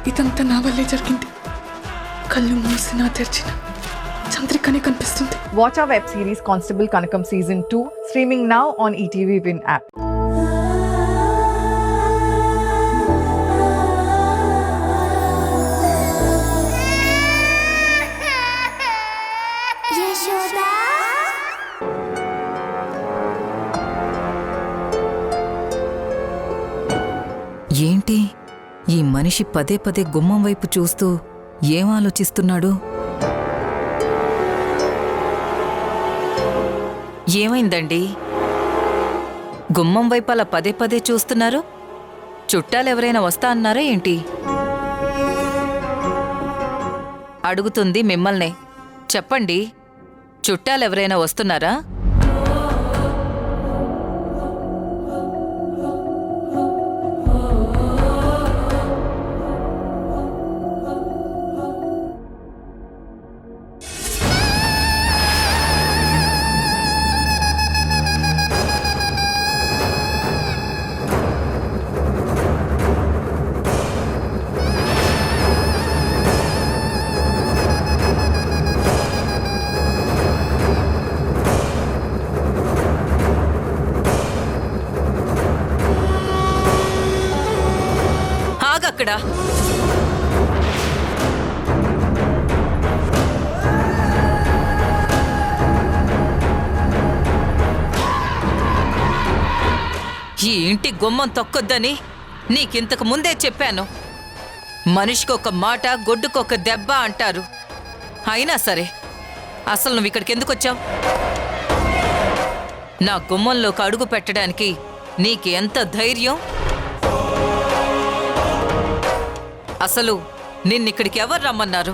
ఇదంతా నా వల్లే జరిగింది. కళ్ళు మూసినా తెరిచిన చంద్రికనే కనిపిస్తుంది. Watch our web series Constable Kanakam Season 2 streaming now on ETV Win app. ఏంటి ఈ మనిషి పదే పదే గుమ్మం వైపు చూస్తూ ఏం ఆలోచిస్తున్నాడు? ఏమైందండి? గుమ్మం వైపు అలా పదే పదే చూస్తున్నారు? చుట్టాలెవరైనా వస్తా అన్నారా ఏంటి? అడుగుతుంది మిమ్మల్నే. చెప్పండి, చుట్టాలెవరైనా వస్తున్నారా? ఆగక్కడ. ఈ ఇంటి గుమ్మం తొక్కొద్దని నీకింతకు ముందే చెప్పాను. మనిషికొక మాట, గొడ్డుకొక దెబ్బ అంటారు. అయినా సరే, అసలు నువ్వు ఇక్కడికి ఎందుకు వచ్చావు? నా గుమ్మంలోకి అడుగు పెట్టడానికి నీకెంత ధైర్యం? అసలు నిన్నిక్కడికి ఎవరు రమ్మన్నారు?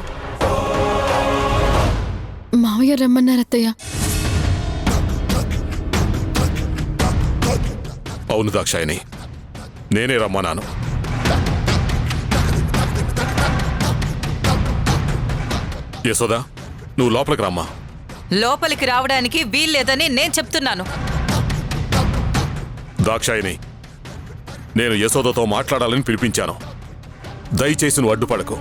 మావయ్య రమ్మన్నారు అత్తయ్య. అవును దాక్షాయిని, నేనే రమ్మన్నాను. యశోదా, నువ్వు లోపలికి రమ్మా. లోపలికి రావడానికి వీల్లేదని నేను చెప్తున్నాను. దాక్షాయిని, నేను యశోదతో మాట్లాడాలని పిలిపించాను. దయచేసి నువ్వు అడ్డుపడకు.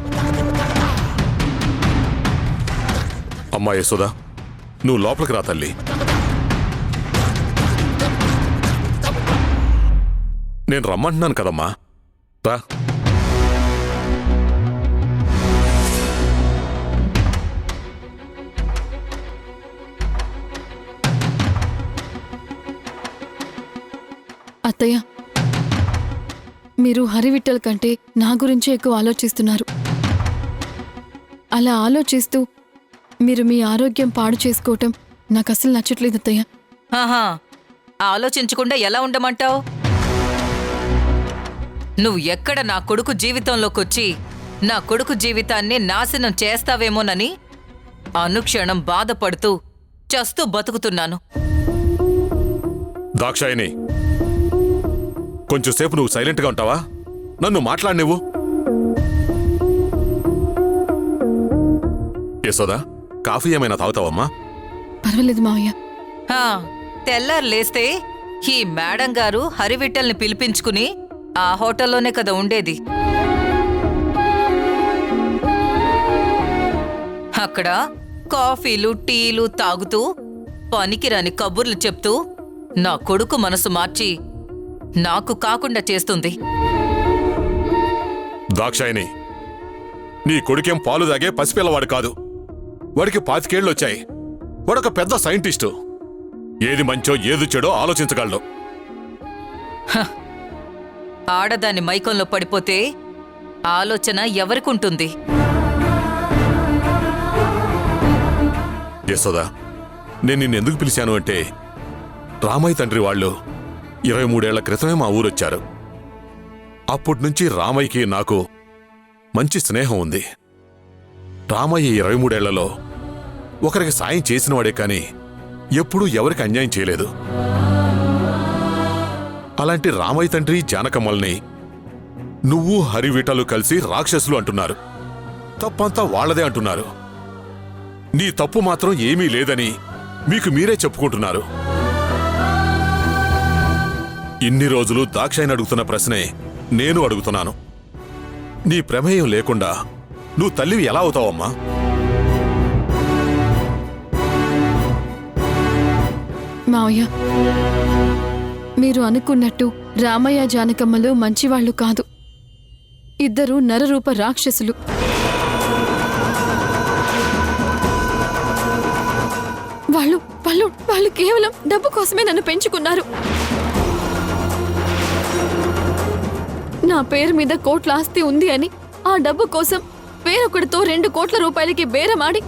అమ్మా యశోదా, నువ్వు లోపలికి రా తల్లి. నేను రమ్మంటున్నాను కదమ్మా, రా. అత్తయ్య, మీరు హరివిట్టల్ కంటే నా గురించే ఎక్కువ ఆలోచిస్తున్నారు. అలా ఆలోచిస్తూ మీరు మీ ఆరోగ్యం పాడు చేసుకోవటం నాకు అసలు నచ్చట్లేదు అత్తయ్య. ఆహా, ఆలోచించకుండా ఎలా ఉండమంటావు? నువ్వు ఎక్కడ నా కొడుకు జీవితంలోకొచ్చి నా కొడుకు జీవితాన్ని నాశనం చేస్తావేమోనని అనుక్షణం బాధపడుతూ చస్తూ బతుకుతున్నాను. దాక్షాయిని, కొంచెంసేపు నువ్వు సైలెంట్గా ఉంటావా? నన్ను మాట్లాడినివ్వు. యశోదా, కాఫీ ఏమైనా తాగుతావమ్మా? పర్వాలేదు మావయ్య. తెల్లారు లేస్తే ఈ మేడం గారు హరివిట్టల్ని పిలిపించుకుని ఆ హోటల్లోనే కదా ఉండేది. అక్కడ కాఫీలు, టీలు తాగుతూ పనికిరాని కబుర్లు చెప్తూ నా కొడుకు మనసు మార్చి నాకు కాకుండా చేస్తుంది. దాక్షాయిని, నీ కొడుకేం పాలు తాగే పసిపిల్లవాడు కాదు. వాడికి 25 ఏళ్ళు వచ్చాయి. వాడొక పెద్ద సైంటిస్టు. ఏది మంచో ఏది చెడో ఆలోచించగలడు. ఆడదాని మైకంలో పడిపోతే ఆలోచన ఎవరికుంటుంది? యశోదా, నేను నిన్నెందుకు పిలిచాను అంటే, రామయ్య తండ్రి వాళ్ళు 23 ఏళ్ల క్రితమే మా ఊరొచ్చారు. అప్పటినుంచి రామయ్యకి నాకు మంచి స్నేహం ఉంది. రామయ్య 23 ఏళ్లలో ఒకరికి సాయం చేసినవాడే కాని ఎప్పుడూ ఎవరికి అన్యాయం చేయలేదు. అలాంటి రామయ్య తండ్రి జానకమ్మల్ని నువ్వు హరివిటలు కలిసి రాక్షసులు అంటున్నారు. తప్పంతా వాళ్లదే అంటున్నారు. నీ తప్పు మాత్రం ఏమీ లేదని మీకు మీరే చెప్పుకుంటున్నారు. ఇన్ని రోజులు దాక్షాయిని అడుగుతున్న ప్రశ్నే నేను అడుగుతున్నాను. నీ ప్రమేయం లేకుండా నువ్వు తల్లివి ఎలా అవుతావమ్మా? మావయ్య, మీరు అనుకున్నట్టు రామయ్య జానకమ్మలు మంచివాళ్లు కాదు. ఇద్దరు నరరూప రాక్షసులు. వాళ్ళు వాళ్ళు వాళ్ళు కేవలం డబ్బు కోసమే నన్ను పెంచుకున్నారు. నా పేరు మీద కోట్ల ఆస్తి ఉంది అని ఆ డబ్బు కోసం వేరొకడితో 2 కోట్ల రూపాయలకి బేరమాడి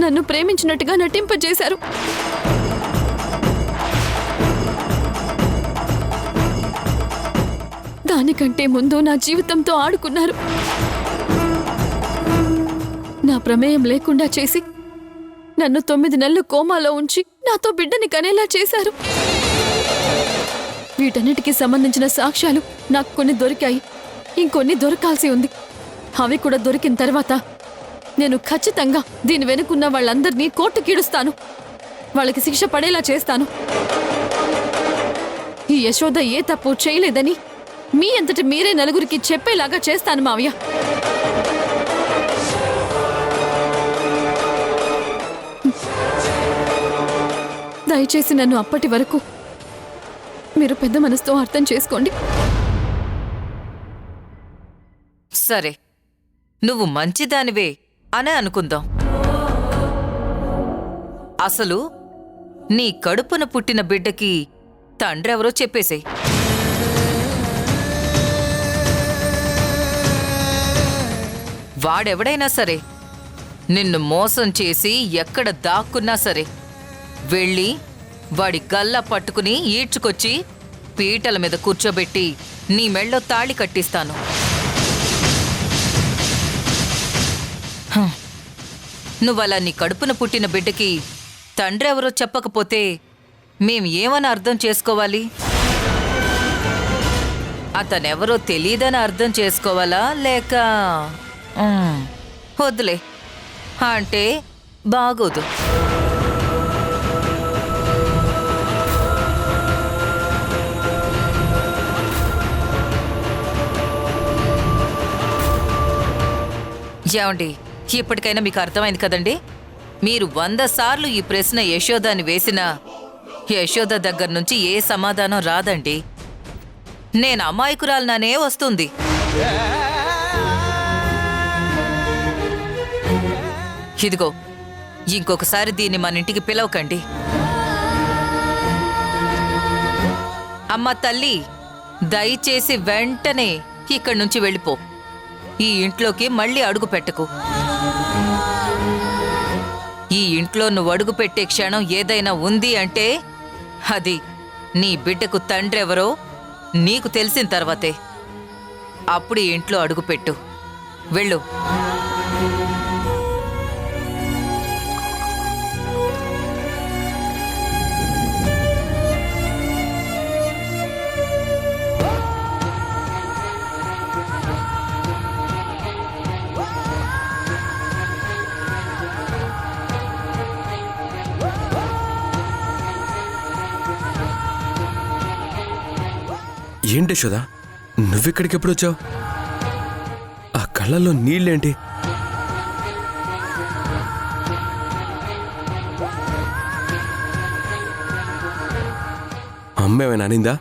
నన్ను ప్రేమించినట్టుగా నటింపజేశారు. దానికంటే ముందు నా జీవితంతో ఆడుకున్నారు. నా ప్రమేయం లేకుండా చేసి నన్ను 9 నెలలు కోమాలో ఉంచి నాతో బిడ్డని కనేలా చేశారు. వీటన్నిటికీ సంబంధించిన సాక్ష్యాలు నాకు కొన్ని దొరికాయి. ఇంకొన్ని దొరకాల్సి ఉంది. అవి కూడా దొరికిన తర్వాత నేను ఖచ్చితంగా దీని వెనుకున్న వాళ్ళందరినీ కోర్టుకీడుస్తాను. వాళ్ళకి శిక్ష పడేలా చేస్తాను. ఈ యశోద ఏ తప్పు చేయలేదని మీ అంతటి మీరే నలుగురికి చెప్పేలాగా చేస్తాను మావయ్య. దయచేసి నన్ను అప్పటి వరకు మీరు పెద్ద మనసుతో అర్థం చేసుకోండి. సరే, నువ్వు మంచిదానివే అనే అనుకుందాం. అసలు నీ కడుపున పుట్టిన బిడ్డకి తండ్రెవరో చెప్పేసేయ్. వాడెవడైనా సరే నిన్ను మోసం చేసి ఎక్కడ దాక్కున్నా సరే వెళ్ళి వాడి గల్లా పట్టుకుని ఈడ్చుకొచ్చి పీటల మీద కూర్చోబెట్టి నీ మెళ్ళో తాళి కట్టిస్తాను. నువ్వలా నీ కడుపున పుట్టిన బిడ్డకి తండ్రెవరో చెప్పకపోతే మేం ఏమని అర్థం చేసుకోవాలి? అతనెవరో తెలీదని అర్థం చేసుకోవాలా, లేక వద్దులే అంటే బాగోదు. ఏమండి, ఇప్పటికైనా మీకు అర్థమైంది కదండి? మీరు 100 సార్లు ఈ ప్రశ్న యశోదాని వేసినా యశోద దగ్గర నుంచి ఏ సమాధానం రాదండి. నేను అమాయకురాలనే వస్తుంది. ఇదిగో, ఇంకొకసారి దీన్ని మన ఇంటికి పిలవకండి. అమ్మ తల్లి, దయచేసి వెంటనే ఇక్కడి నుంచి వెళ్ళిపో. ఈ ఇంట్లోకి మళ్ళీ అడుగు పెట్టకు. ఈ ఇంట్లో నువ్వు అడుగు పెట్టే క్షణం ఏదైనా ఉంది అంటే అది నీ బిడ్డకు తండ్రెవరో నీకు తెలిసిన తర్వాతే. అప్పుడు ఈ ఇంట్లో అడుగుపెట్టు. వెళ్ళు. ఏంటి యశోదా, నువ్వెక్కడికి ఎప్పుడు వచ్చావు? ఆ కళ్ళల్లో నీళ్ళేంటి? అమ్మేమైనా అనిందా?